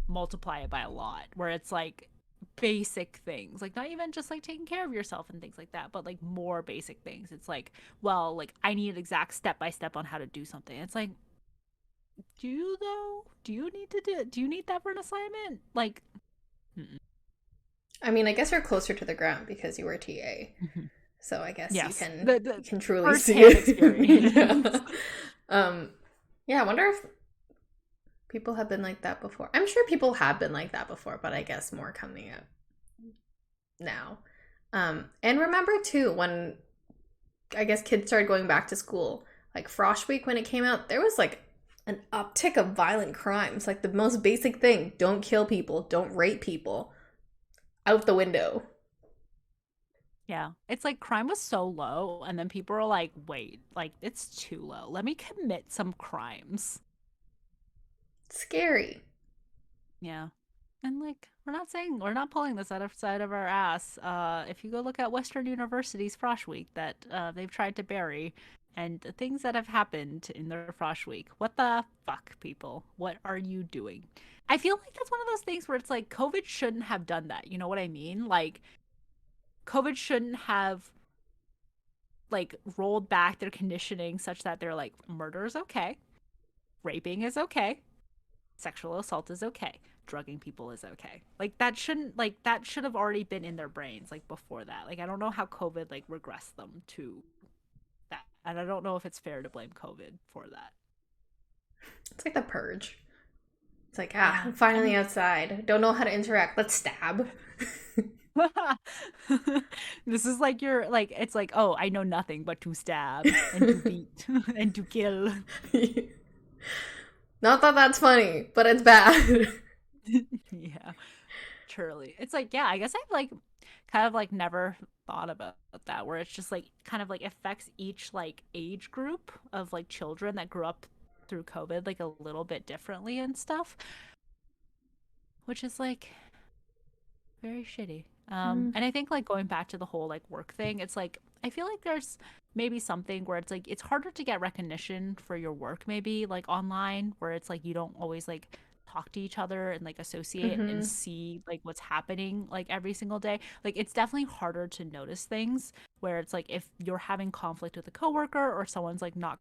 multiply it by a lot where it's like basic things. Like not even just like taking care of yourself and things like that, but like more basic things. It's like, well, like I need an exact step by step on how to do something. It's like, do you though? Do you need that for an assignment? Like, mm-mm. I mean, I guess you're closer to the ground because you were TA. Mhm. So I guess Yes. you The can truly see first-hand it. experience. Yeah. Um, yeah, I wonder if people have been like that before. I'm sure people have been like that before, but I guess more coming up now. And remember too when I guess kids started going back to school, like Frosh Week when it came out, there was like an uptick of violent crimes. Like the most basic thing, don't kill people, don't rape people, out the window. Yeah. It's like crime was so low, and then people were like, wait, like it's too low. Let me commit some crimes. Scary. Yeah. And like, we're not pulling this out of side of our ass. If you go look at Western University's Frosh Week that they've tried to bury, and the things that have happened in their Frosh Week, what the fuck, people? What are you doing? I feel like that's one of those things where it's like COVID shouldn't have done that. You know what I mean? Like, COVID shouldn't have like rolled back their conditioning such that they're like murder is okay, raping is okay, sexual assault is okay, drugging people is okay. Like that shouldn't like that should have already been in their brains like before that. Like I don't know how COVID like regressed them to that. And I don't know if it's fair to blame COVID for that. It's like the purge. It's like, Yeah. I'm I finally mean, outside. Don't know how to interact. Let's stab. this is like your like it's like, oh, I know nothing but to stab and to beat and to kill. Not that that's funny, but it's bad. Yeah, truly. It's like, yeah, I guess I've like kind of like never thought about that where it's just like kind of like affects each like age group of like children that grew up through COVID like a little bit differently and stuff, which is like very shitty. Mm, And I think like going back to the whole like work thing, it's like I feel like there's maybe something where it's like it's harder to get recognition for your work maybe like online where it's like you don't always like talk to each other and like associate and mm-hmm. see like what's happening like every single day. Like it's definitely harder to notice things where it's like if you're having conflict with a coworker or someone's like not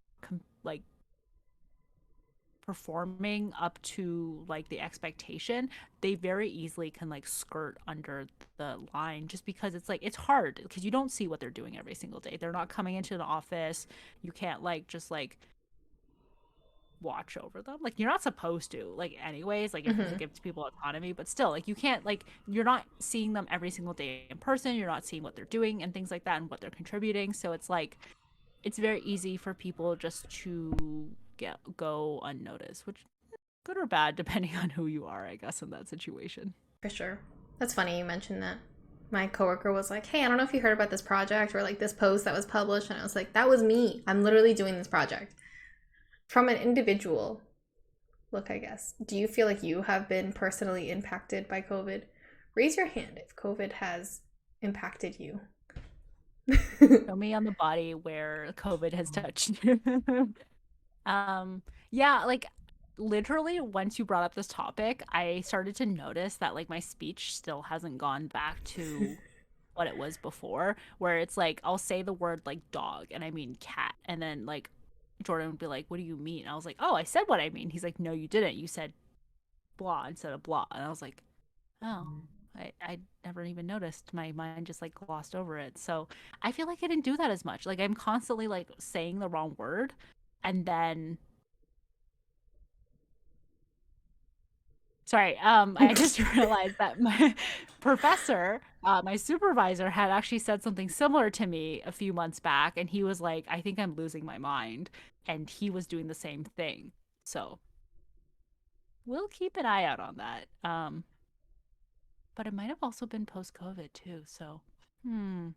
like performing up to like the expectation, they very easily can like skirt under the line just because it's like it's hard because you don't see what they're doing every single day. They're not coming into the office. You can't like just like watch over them. Like you're not supposed to, like anyways, like it Mm-hmm. gives people autonomy, but still like you can't like you're not seeing them every single day in person. You're not seeing what they're doing and things like that and what they're contributing. So it's like it's very easy for people just to go unnoticed, which good or bad depending on who you are, I guess, in that situation. For sure. That's funny you mentioned that. My coworker was like, "Hey, I don't know if you heard about this project or like this post that was published." And I was like, "That was me. I'm literally doing this project." From an individual look, I guess. Do you feel like you have been personally impacted by COVID? Raise your hand if COVID has impacted you. Show me on the body where COVID has touched. Yeah, like literally once you brought up this topic, I started to notice that like my speech still hasn't gone back to what it was before, where it's like I'll say the word like dog and I mean cat, and then like Jordan would be like, "What do you mean?" I was like, "Oh, I said what I mean." He's like, "No, you didn't. You said blah instead of blah." And I was like, "Oh, I never even noticed. My mind just like glossed over it." So I feel like I didn't do that as much. Like I'm constantly like saying the wrong word, and then sorry, I just realized that my professor, my supervisor, had actually said something similar to me a few months back, and he was like, "I think I'm losing my mind," and he was doing the same thing. So we'll keep an eye out on that. But it might have also been post COVID too. So, hmm.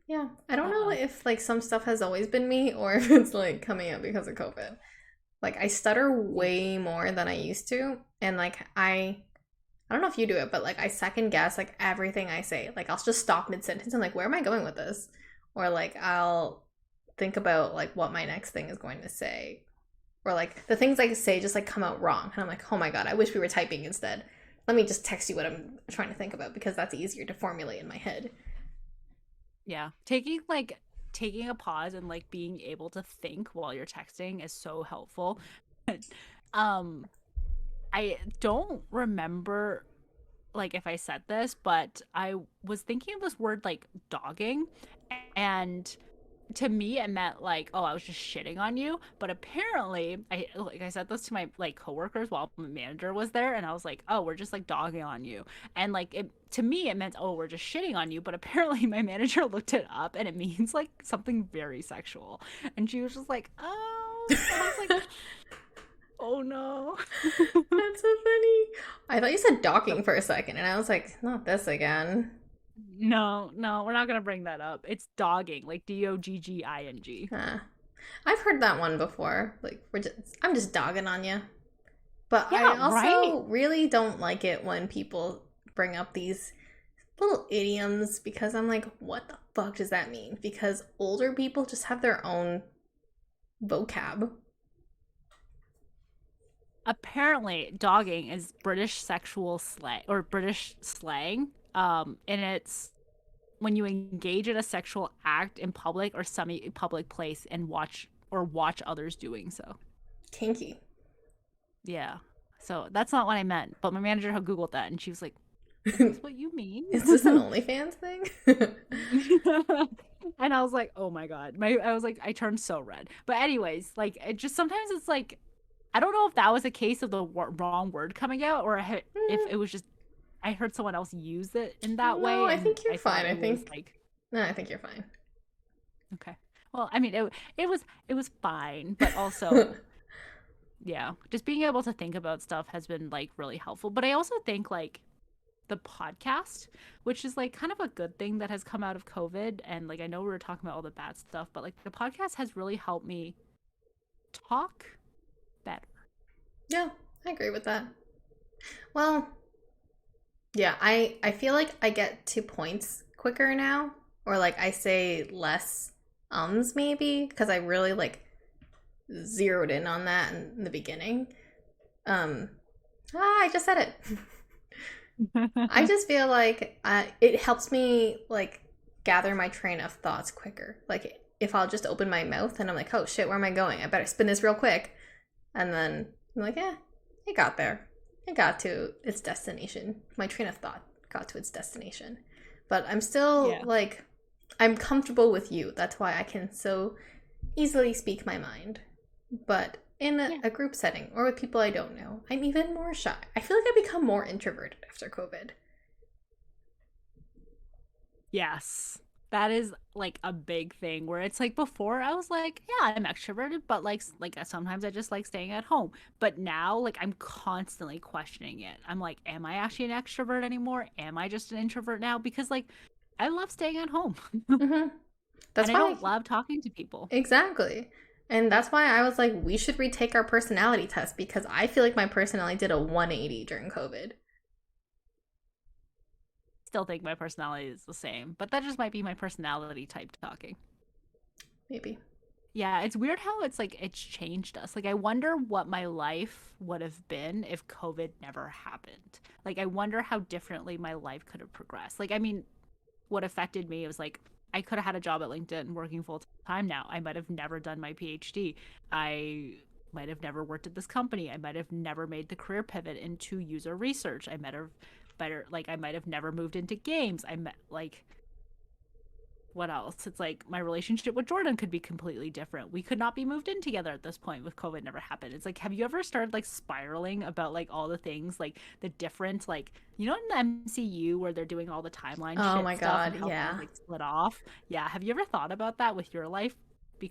Yeah, I don't know Uh-oh. if like some stuff has always been me or if it's like coming up because of COVID. Like I stutter Yeah. way more than I used to, and like I don't know if you do it, but like I second guess like everything I say. Like I'll just stop mid sentence and like where am I going with this? Or like I'll think about like what my next thing is going to say. Or like the things I say just like come out wrong. And I'm like, "Oh my god, I wish we were typing instead. Let me just text you what I'm trying to think about because that's easier to formulate in my head." Yeah. Taking a pause and like being able to think while you're texting is so helpful. Um, I don't remember like if I said this, but I was thinking of this word like dogging, and to me it meant like, oh, I was just shitting on you. But apparently I said this to my like coworkers while my manager was there, and I was like, oh, we're just like dogging on you. And like it to me it meant, oh, we're just shitting on you, but apparently my manager looked it up and it means like something very sexual. And she was just like, oh, and I was like, oh no. That's so funny. I thought you said So docking for a second, and I was like, not this again. no, no, we're not gonna bring that up. It's dogging, like dogging. Huh. I've heard that one before. Like, I'm just dogging on you. But I Yeah, right. also really don't like it when people bring up these little idioms because I'm like, what the fuck does that mean? Because older people just have their own vocab. Apparently, dogging is British sexual slang or British slang. And it's when you engage in a sexual act in public or semi-public place and watch others doing so. Kinky. Yeah. So that's not what I meant, but my manager had Googled that and she was like, "Is Is this what you mean?" this an OnlyFans thing? And I was like, "Oh my god!" I was like, I turned so red. But anyways, like, it just sometimes it's like I don't know if that was a case of the wrong word coming out, or if Mm, it was just I heard someone else use it in that no, way, I and think you're I thought fine. it was like I think you're fine. okay. Well, I mean, it was fine, but also yeah, just being able to think about stuff has been like really helpful. But I also think like the podcast, which is like kind of a good thing that has come out of COVID, and like I know we were talking about all the bad stuff, but like the podcast has really helped me talk better. Yeah, I agree with that. Well, yeah, I feel like I get to points quicker now, or like I say less maybe because I really like zeroed in on that in the beginning. Um, I just said it. I just feel like it helps me like gather my train of thoughts quicker. Like if I'll just open my mouth and I'm like, oh shit, where am I going? I better spin this real quick, and then I'm like, yeah, it got there. It got to its destination. My train of thought got to its destination, but I'm still Yeah. like, I'm comfortable with you. That's why I can so easily speak my mind. But in Yeah. a group setting or with people I don't know, I'm even more shy. I feel like I become more introverted after COVID. Yes. That is like a big thing where it's like before I was like, yeah, I'm extroverted, but like sometimes I just like staying at home. But now like I'm constantly questioning it. I'm like, am I actually an extrovert anymore? Am I just an introvert now? Because like I love staying at home Mm-hmm. That's and I why, don't love talking to people. exactly. And that's why I was like, we should retake our personality test because I feel like my personality did a 180 during COVID. Still think my personality is the same, but that just might be my personality type talking. Maybe. Yeah, it's weird how it's like it's changed us. Like I wonder what my life would have been if COVID never happened. Like I wonder how differently my life could have progressed. Like I mean, what affected me was like I could have had a job at LinkedIn working full time now. I might have never done my PhD. I might have never worked at this company. I might have never made the career pivot into user research. I might have better like I might have never moved into games. I met like what else? It's like my relationship with Jordan could be completely different. We could not be moved in together at this point with COVID never happened. It's like, have you ever started like spiraling about like all the things, like the different, like, you know, in the MCU where they're doing all the timeline Oh shit my stuff and God. how things Yeah. like split off? Yeah. Have you ever thought about that with your life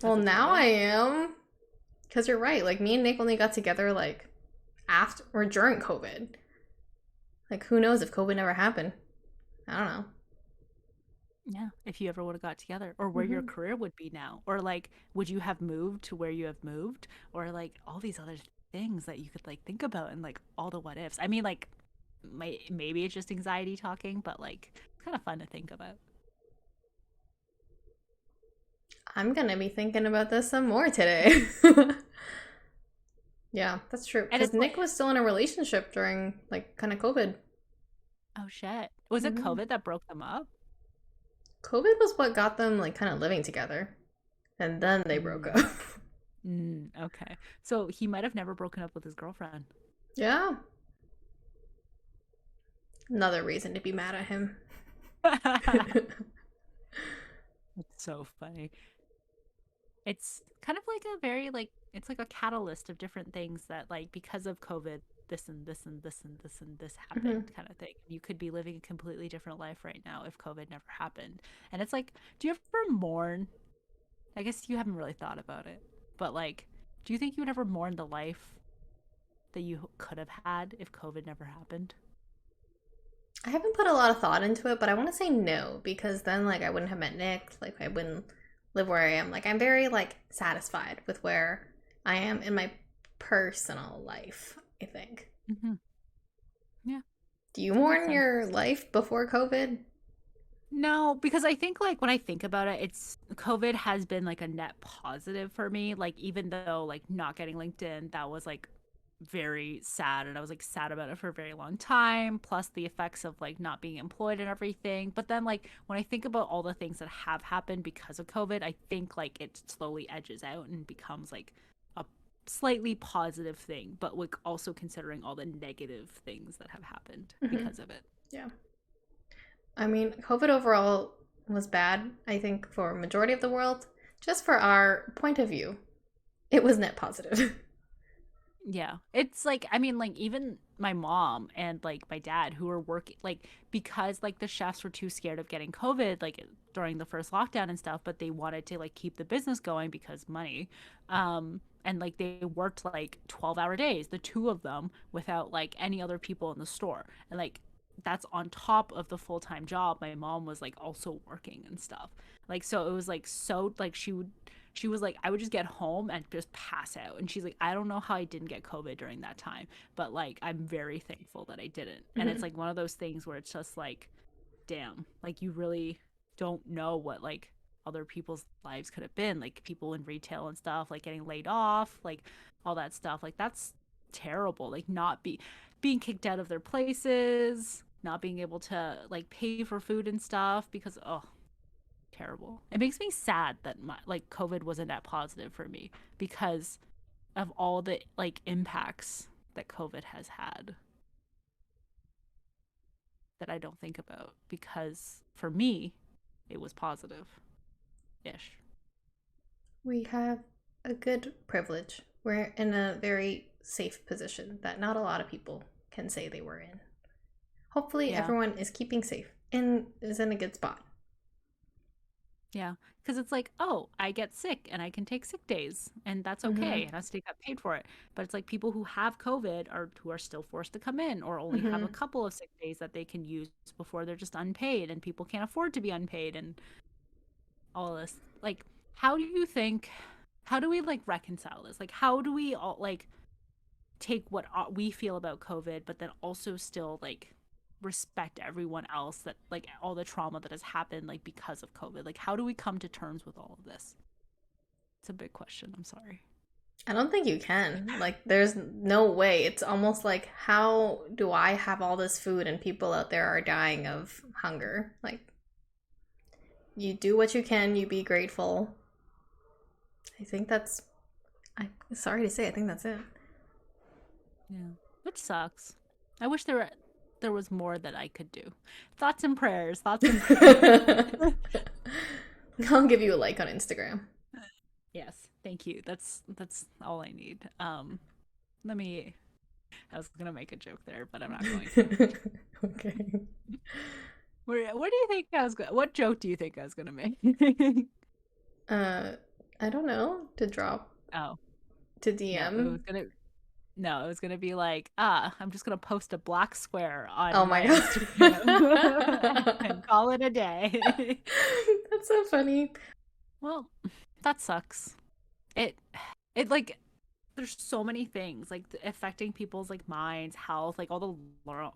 Well, because of now I COVID? am. Because you're right. Like, me and Nick only got together like after or during COVID. Like, who knows if COVID never happened? I don't know. Yeah. If you ever would have got together or where your Hmm. career would be now, or like, would you have moved to where you have moved, or like all these other things that you could like think about and like all the what ifs. I mean, like, maybe it's just anxiety talking, but like it's kind of fun to think about. I'm gonna be thinking about this some more today. Yeah, that's true. And Because it's like, Nick was still in a relationship during like kind of COVID. oh shit, was it Hmm. COVID that broke them up? COVID was what got them like kind of living together, and then they broke Mm, up. okay, so he might have never broken up with his girlfriend. Yeah, another reason to be mad at him. It's so funny. It's kind of like a very like it's like a catalyst of different things that like because of COVID this and this and this and this and this Hmm. happened kind of thing. You could be living a completely different life right now if COVID never happened. And it's like, do you ever mourn? I guess you haven't really thought about it. But like, do you think you would ever mourn the life that you could have had if COVID never happened? I haven't put a lot of thought into it, but I want to say no because then like I wouldn't have met Nick. Like I wouldn't live where I am. Like I'm very like satisfied with where I am in my personal life, I think. Mm-hmm. Yeah, Do you that makes mourn sense. your life before COVID? No, because I think like when I think about it, it's COVID has been like a net positive for me. Like even though like not getting LinkedIn, that was like very sad and I was like sad about it for a very long time, plus the effects of like not being employed and everything. But then like when I think about all the things that have happened because of COVID, I think like it slowly edges out and becomes like a slightly positive thing, but like also considering all the negative things that have happened Hmm. because of it. Yeah. I mean, COVID overall was bad, I think, for a majority of the world. Just for our point of view, it was net positive. Yeah. It's like, I mean, like, even my mom and like my dad who were working, like, because like the chefs were too scared of getting COVID, like during the first lockdown and stuff, but they wanted to like keep the business going because money. And like they worked like 12-hour days, the two of them, without like any other people in the store. And like, that's on top of the full-time job my mom was like also working and stuff. Like, so it was like, so like she was like, I would just get home and just pass out. And she's like, I don't know how I didn't get COVID during that time, but like, I'm very thankful that I didn't. And it's Hmm. like one of those things where it's just like, damn, like you really don't know what like other people's lives could have been. Like people in retail and stuff, like getting laid off, like all that stuff. Like that's terrible. Like being kicked out of their places, not being able to like pay for food and stuff because, oh, terrible. It makes me sad that my like COVID wasn't that positive for me because of all the like impacts that COVID has had that I don't think about because for me it was positive ish. We have a good privilege. We're in a very safe position that not a lot of people can say they were in. Hopefully, Yeah. everyone is keeping safe and is in a good spot. Yeah. Because it's like, oh, I get sick and I can take sick days and that's okay. Hmm. And I still get paid for it. But it's like people who have COVID are who are still forced to come in or only have a Hmm. couple of sick days that they can use before they're just unpaid and people can't afford to be unpaid and all this. Like, how do you think, how do we like reconcile this? Like, how do we all like take what we feel about COVID, but then also still like respect everyone else that like all the trauma that has happened like because of COVID? Like, how do we come to terms with all of this? It's a big question. I'm sorry. I don't think you can. Like, there's no way. It's almost like, how do I have all this food and people out there are dying of hunger? Like, you do what you can, you be grateful. I think that's, I'm sorry to say, I think that's it. Yeah, which sucks. I wish there was more that I could do. Thoughts and prayers. Thoughts and prayers. I'll give you a like on Instagram. Yes, thank you. That's all I need. Let me. I was gonna make a joke there, but I'm not going to. Okay. Where do you think I was going? What joke do you think I was gonna make? Uh, I don't know. To drop Oh, to no, it was DM. gonna no, it was gonna be like, I'm just gonna post a black square Oh on my my Instagram god. and call it a day. That's so funny. Well, that sucks. It it like there's so many things like affecting people's like minds, health, like all the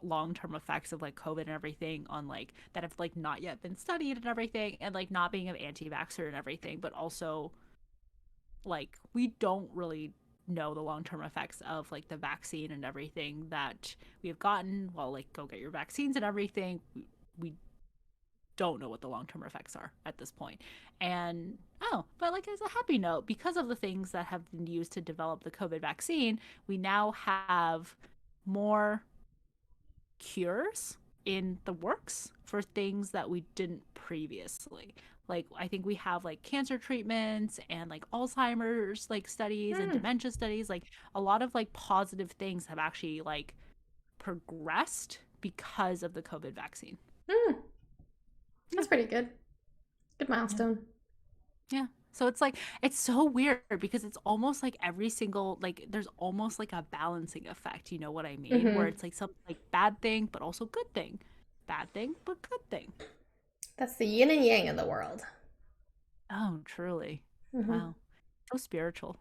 long-term effects of like COVID and everything on like that have like not yet been studied and everything and like not being an anti-vaxxer and everything, but also like we don't really know the long-term effects of like the vaccine and everything that we have gotten. Well, like go get your vaccines and everything. We don't know what the long-term effects are at this point. And oh, but like as a happy note, because of the things that have been used to develop the COVID vaccine, we now have more cures in the works for things that we didn't previously. Like I think we have like cancer treatments and like Alzheimer's like studies and Hmm. dementia studies. Like a lot of like positive things have actually like progressed because of the COVID vaccine. Hmm. Yeah, That's pretty good. Good yeah, milestone. yeah. So it's like it's so weird because it's almost like every single like there's almost like a balancing effect, you know what I mean? Where Hmm. it's like some like bad thing but also good thing. Bad thing but good thing. That's the yin and yang in the world. Oh, truly. Hmm. Wow. So spiritual.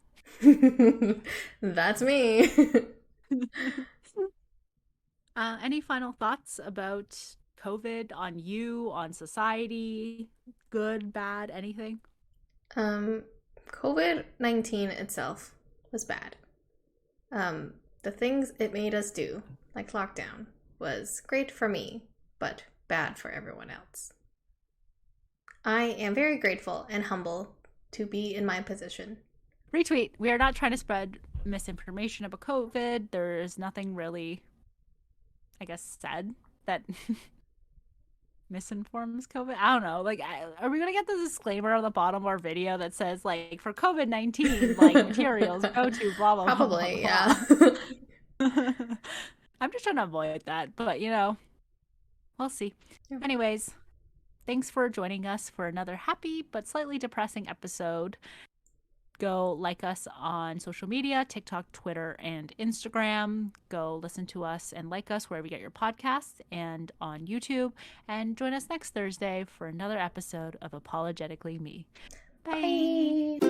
That's me. Any final thoughts about COVID on you, on society? Good, bad, anything? um, COVID-19 itself was bad. Um, the things it made us do, like lockdown, was great for me, but bad for everyone else. I am very grateful and humble to be in my position. Retweet. We are not trying to spread misinformation about COVID. There is nothing really, I guess, said that misinforms COVID. I don't know. Like, are we gonna get the disclaimer on the bottom of our video that says like for COVID-19, like materials go to blah blah blah blah Probably, yeah. blah. I'm just trying to avoid that, but we'll see. Yeah. Anyways, thanks for joining us for another happy but slightly depressing episode. Go like us on social media, TikTok, Twitter, and Instagram. Go listen to us and like us wherever you get your podcasts and on YouTube. And join us next Thursday for another episode of Apologetically Me. Bye. Bye.